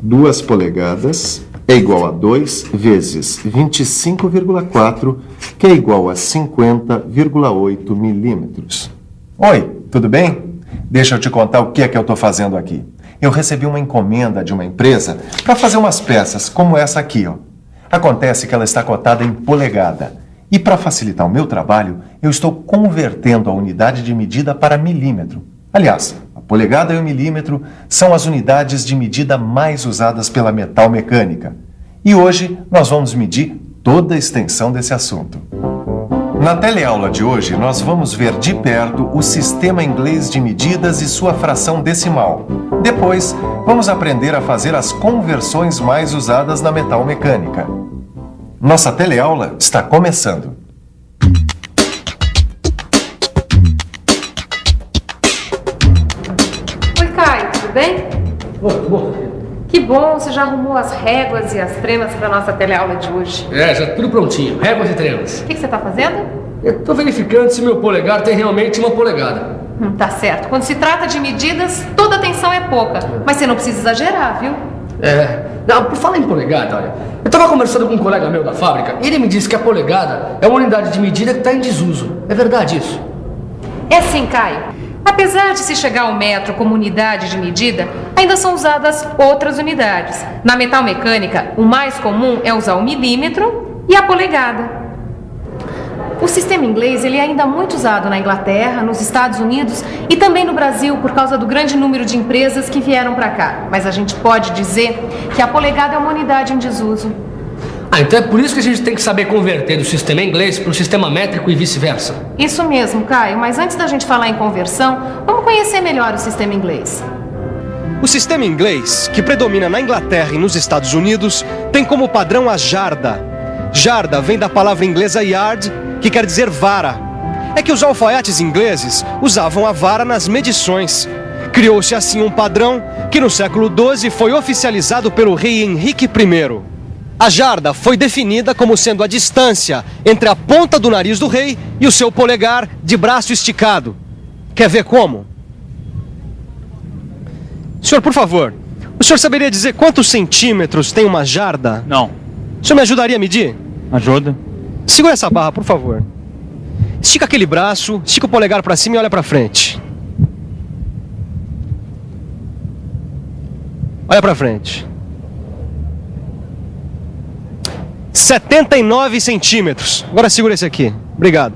2 polegadas é igual a 2 vezes 25,4, que é igual a 50,8 milímetros. Oi, tudo bem? Deixa eu te contar o que é que eu estou fazendo aqui. Eu recebi uma encomenda de uma empresa para fazer umas peças como essa aqui, ó. Acontece que ela está cotada em polegada. E para facilitar o meu trabalho, eu estou convertendo a unidade de medida para milímetro. Aliás, a polegada e o milímetro são as unidades de medida mais usadas pela metal mecânica. E hoje nós vamos medir toda a extensão desse assunto. Na teleaula de hoje, nós vamos ver de perto o sistema inglês de medidas e sua fração decimal. Depois, vamos aprender a fazer as conversões mais usadas na metal mecânica. Nossa teleaula está começando. Oi, Caio, tudo bem? Bom. Que bom, você já arrumou as réguas e as tremas para a nossa teleaula de hoje. Já tudo prontinho, réguas e tremas. O que você está fazendo? Eu estou verificando se meu polegar tem realmente uma polegada. Tá certo. Quando se trata de medidas, toda atenção é pouca. Mas você não precisa exagerar, viu? Não, por falar em polegada, olha, eu estava conversando com um colega meu da fábrica e ele me disse que a polegada é uma unidade de medida que está em desuso. É verdade isso? É sim, Caio. Apesar de se chegar ao metro como unidade de medida, ainda são usadas outras unidades. Na metal mecânica, o mais comum é usar o milímetro e a polegada. O sistema inglês ele é ainda muito usado na Inglaterra, nos Estados Unidos e também no Brasil por causa do grande número de empresas que vieram para cá. Mas a gente pode dizer que a polegada é uma unidade em desuso. Então é por isso que a gente tem que saber converter do sistema inglês para o sistema métrico e vice-versa. Isso mesmo, Caio. Mas antes da gente falar em conversão, vamos conhecer melhor o sistema inglês. O sistema inglês, que predomina na Inglaterra e nos Estados Unidos, tem como padrão a jarda. Jarda vem da palavra inglesa yard, que quer dizer vara. É que os alfaiates ingleses usavam a vara nas medições. Criou-se assim um padrão que no século XII foi oficializado pelo rei Henrique I. A jarda foi definida como sendo a distância entre a ponta do nariz do rei e o seu polegar de braço esticado. Quer ver como? Senhor, por favor, o senhor saberia dizer quantos centímetros tem uma jarda? Não. O senhor me ajudaria a medir? Ajuda. Segura essa barra, por favor. Estica aquele braço, estica o polegar para cima e olha para frente. Olha para frente. 79 centímetros. Agora segura esse aqui. Obrigado.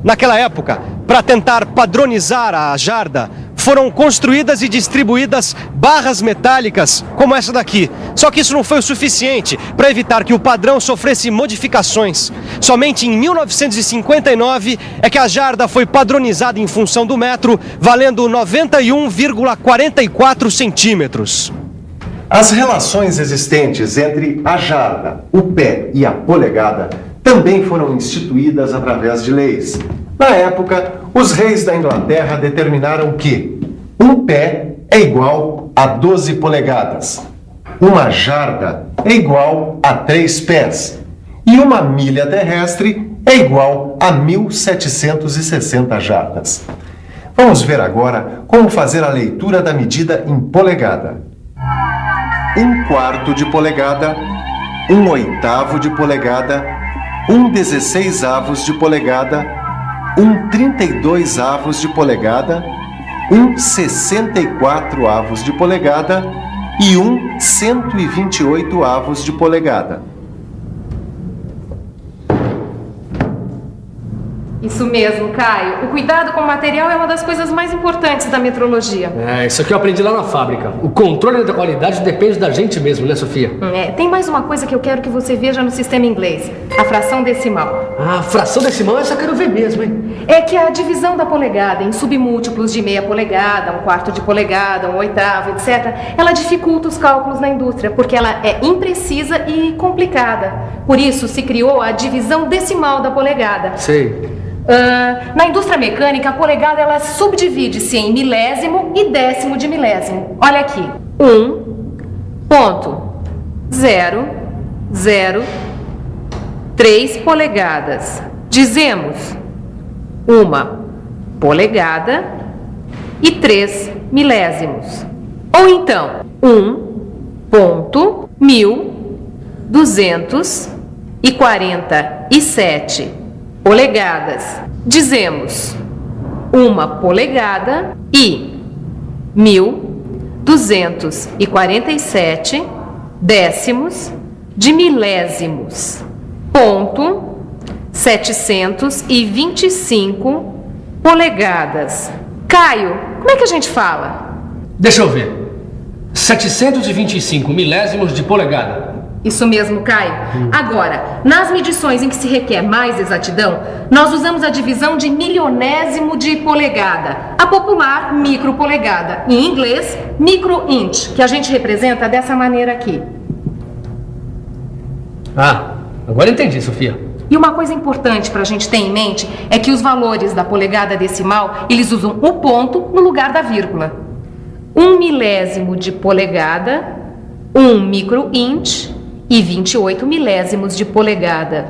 Naquela época, para tentar padronizar a jarda, foram construídas e distribuídas barras metálicas como essa daqui. Só que isso não foi o suficiente para evitar que o padrão sofresse modificações. Somente em 1959 é que a jarda foi padronizada em função do metro, valendo 91,44 centímetros. As relações existentes entre a jarda, o pé e a polegada também foram instituídas através de leis. Na época, os reis da Inglaterra determinaram que um pé é igual a 12 polegadas, uma jarda é igual a 3 pés e uma milha terrestre é igual a 1.760 jardas. Vamos ver agora como fazer a leitura da medida em polegada. 1/4 de polegada, 1/8 de polegada, 1/16 de polegada, 1/32 de polegada, 1/64 de polegada e 1/128 de polegada. Isso mesmo, Caio. O cuidado com o material é uma das coisas mais importantes da metrologia. Isso aqui eu aprendi lá na fábrica. O controle da qualidade depende da gente mesmo, né, Sofia? Tem mais uma coisa que eu quero que você veja no sistema inglês. A fração decimal. A fração decimal, essa eu quero ver mesmo, hein? É que a divisão da polegada em submúltiplos de meia polegada, 1/4 de polegada, 1/8, etc., ela dificulta os cálculos na indústria, porque ela é imprecisa e complicada. Por isso se criou a divisão decimal da polegada. Sei. Na indústria mecânica, a polegada ela subdivide-se em milésimo e décimo de milésimo. Olha aqui, 1,003 polegadas. Dizemos uma polegada 1,3 milésimos. Ou então, 1,1247 polegadas. Dizemos 1 polegada e 1.247 décimos de milésimos. Ponto 725 polegadas. Caio, como é que a gente fala? Deixa eu ver. 725 milésimos de polegada. Isso mesmo, Caio. Agora, nas medições em que se requer mais exatidão, nós usamos a divisão de milionésimo de polegada, a popular micropolegada, em inglês, micro-inch, que a gente representa dessa maneira aqui. Ah, agora entendi, Sofia. E uma coisa importante para a gente ter em mente é que os valores da polegada decimal, eles usam o ponto no lugar da vírgula. 1 milésimo de polegada, 1 micro-inch e 28 milésimos de polegada.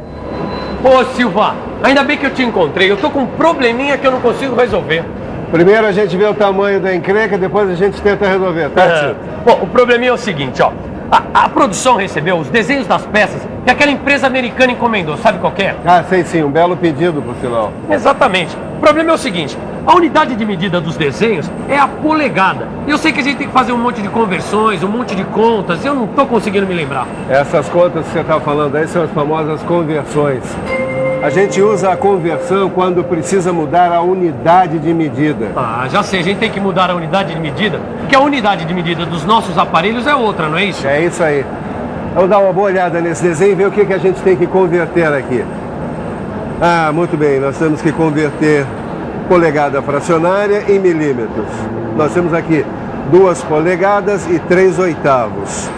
Ô, Silva, ainda bem que eu te encontrei. Eu tô com um probleminha que eu não consigo resolver. Primeiro a gente vê o tamanho da encrenca, depois a gente tenta resolver, tá? Tio? Bom, o probleminha é o seguinte, ó. A produção recebeu os desenhos das peças que aquela empresa americana encomendou. Sabe qual que é? Ah, sei sim, um belo pedido, por sinal. Exatamente. O problema é o seguinte. A unidade de medida dos desenhos é a polegada. E eu sei que a gente tem que fazer um monte de conversões, um monte de contas. E eu não tô conseguindo me lembrar. Essas contas que você tá falando aí são as famosas conversões. A gente usa a conversão quando precisa mudar a unidade de medida. Ah, já sei. A gente tem que mudar a unidade de medida, porque a unidade de medida dos nossos aparelhos é outra, não é isso? É isso aí. Vamos dar uma boa olhada nesse desenho e ver o que a gente tem que converter aqui. Ah, muito bem. Nós temos que converter polegada fracionária em milímetros. Nós temos aqui 2 polegadas e 3/8.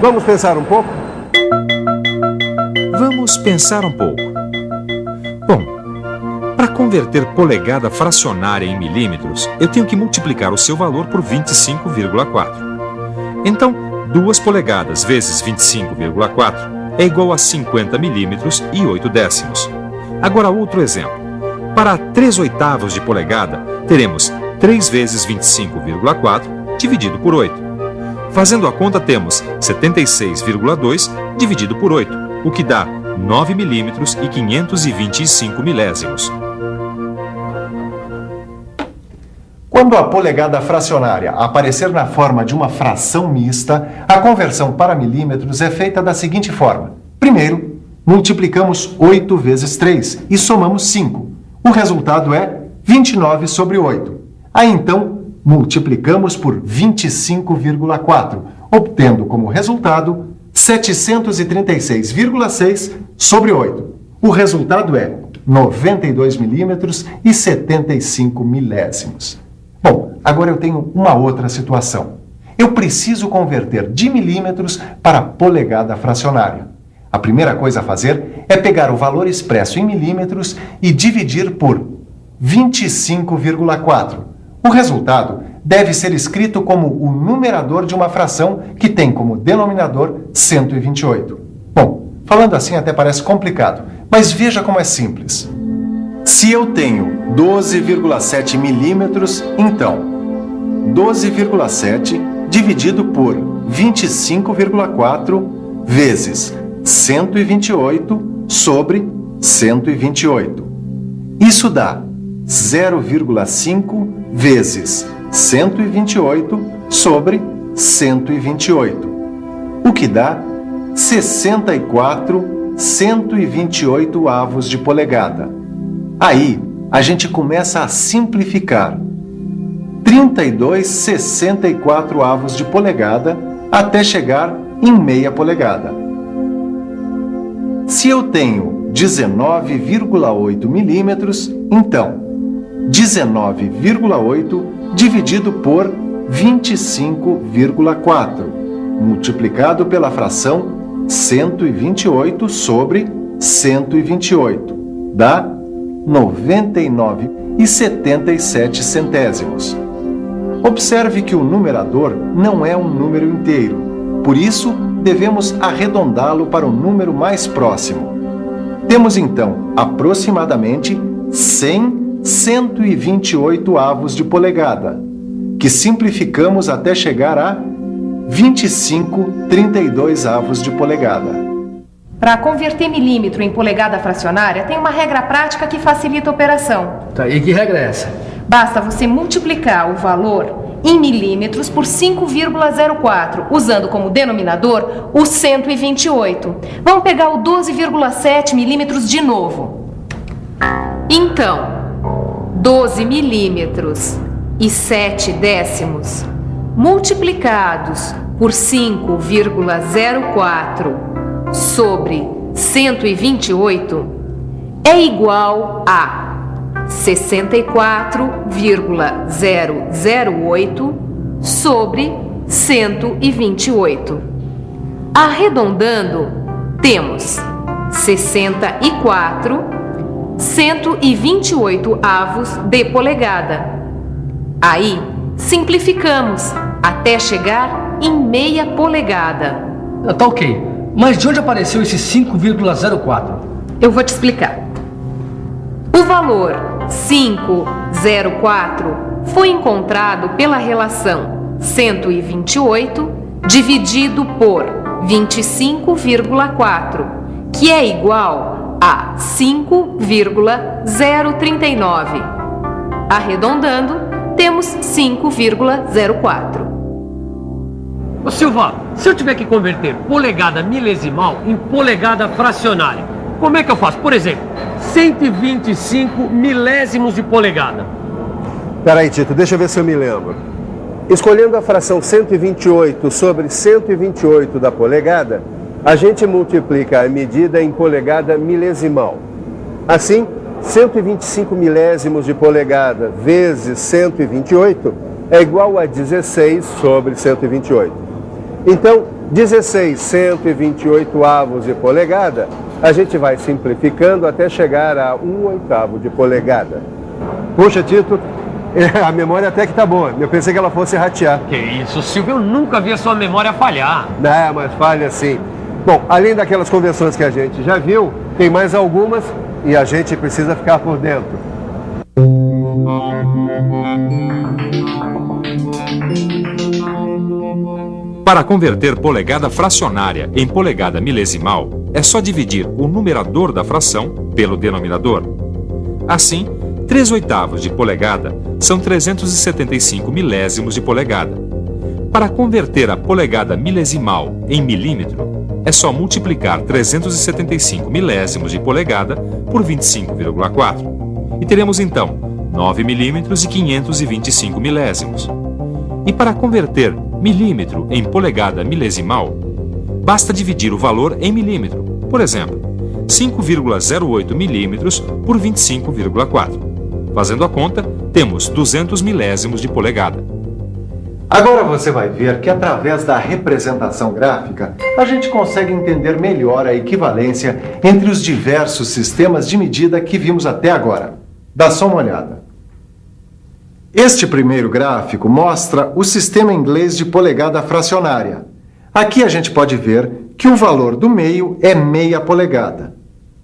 Vamos pensar um pouco? Vamos pensar um pouco. Bom, para converter polegada fracionária em milímetros, eu tenho que multiplicar o seu valor por 25,4. Então, 2 polegadas vezes 25,4 é igual a 50 milímetros e 8 décimos. Agora outro exemplo. Para 3/8 de polegada, teremos 3 vezes 25,4 dividido por 8. Fazendo a conta, temos 76,2 dividido por 8, o que dá 9 milímetros e 525 milésimos. Quando a polegada fracionária aparecer na forma de uma fração mista, a conversão para milímetros é feita da seguinte forma. Primeiro, multiplicamos 8 vezes 3 e somamos 5. O resultado é 29 sobre 8. Aí então, multiplicamos por 25,4, obtendo como resultado 736,6 sobre 8. O resultado é 92 milímetros e 75 milésimos. Bom, agora eu tenho uma outra situação. Eu preciso converter de milímetros para polegada fracionária. A primeira coisa a fazer é pegar o valor expresso em milímetros e dividir por 25,4. O resultado deve ser escrito como o numerador de uma fração que tem como denominador 128. Bom, falando assim até parece complicado, mas veja como é simples. Se eu tenho 12,7 milímetros, então 12,7 dividido por 25,4 vezes 128 sobre 128. Isso dá 0,5 vezes 128 sobre 128, o que dá 64 128avos de polegada. Aí, a gente começa a simplificar. 32 64avos de polegada até chegar em meia polegada. Se eu tenho 19,8 milímetros, então 19,8 dividido por 25,4, multiplicado pela fração 128 sobre 128, dá 99,77 centésimos. Observe que o numerador não é um número inteiro, por isso devemos arredondá-lo para o número mais próximo. Temos então aproximadamente 100 128 avos de polegada, que simplificamos até chegar a 25,32 avos de polegada. Para converter milímetro em polegada fracionária, tem uma regra prática que facilita a operação. Tá, e que regra é essa? Basta você multiplicar o valor em milímetros por 5,04, usando como denominador o 128. Vamos pegar o 12,7 milímetros de novo. Então, 12 milímetros e 7 décimos multiplicados por 5,04 sobre 128 é igual a 64,008 sobre 128. Arredondando, temos 128 avos de polegada. Aí, simplificamos até chegar em meia polegada. Tá ok. Mas de onde apareceu esse 5,04? Eu vou te explicar. O valor 5,04 foi encontrado pela relação 128 dividido por 25,4, que é igual a 5,039. Arredondando, temos 5,04. Ô Silva, se eu tiver que converter polegada milesimal em polegada fracionária, como é que eu faço? Por exemplo, 125 milésimos de polegada. Peraí, Tito, deixa eu ver se eu me lembro. Escolhendo a fração 128 sobre 128 da polegada, a gente multiplica a medida em polegada milesimal. Assim, 125 milésimos de polegada vezes 128 é igual a 16 sobre 128. Então, 16 128 avos de polegada, a gente vai simplificando até chegar a 1/8 de polegada. Puxa, Tito, a memória até que tá boa. Eu pensei que ela fosse ratear. Que isso, Silvio, eu nunca vi a sua memória falhar. Não, mas falha sim. Bom, além daquelas conversões que a gente já viu, tem mais algumas e a gente precisa ficar por dentro. Para converter polegada fracionária em polegada milesimal, é só dividir o numerador da fração pelo denominador. Assim, 3/8 de polegada são 375 milésimos de polegada. Para converter a polegada milesimal em milímetro, é só multiplicar 375 milésimos de polegada por 25,4. E teremos então 9 milímetros e 525 milésimos. E para converter milímetro em polegada milesimal, basta dividir o valor em milímetro. Por exemplo, 5,08 milímetros por 25,4. Fazendo a conta, temos 200 milésimos de polegada. Agora você vai ver que através da representação gráfica, a gente consegue entender melhor a equivalência entre os diversos sistemas de medida que vimos até agora. Dá só uma olhada. Este primeiro gráfico mostra o sistema inglês de polegada fracionária. Aqui a gente pode ver que o valor do meio é meia polegada.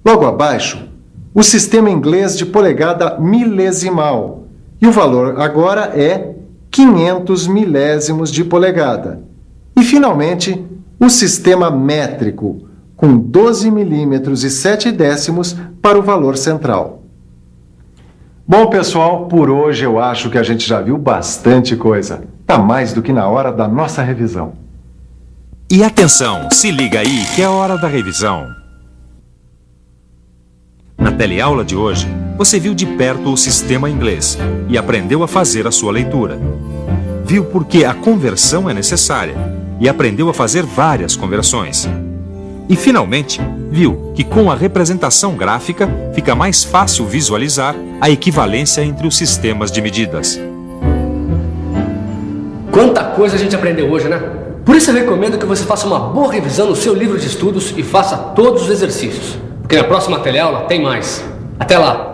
Logo abaixo, o sistema inglês de polegada milesimal. E o valor agora é 500 milésimos de polegada. E, finalmente, o sistema métrico, com 12 milímetros e 7 décimos para o valor central. Bom, pessoal, por hoje eu acho que a gente já viu bastante coisa. Tá mais do que na hora da nossa revisão. E atenção, se liga aí que é a hora da revisão. Na teleaula de hoje, você viu de perto o sistema inglês e aprendeu a fazer a sua leitura. Viu por que a conversão é necessária e aprendeu a fazer várias conversões. E, finalmente, viu que com a representação gráfica fica mais fácil visualizar a equivalência entre os sistemas de medidas. Quanta coisa a gente aprendeu hoje, né? Por isso eu recomendo que você faça uma boa revisão no seu livro de estudos e faça todos os exercícios. Porque na próxima teleaula tem mais. Até lá!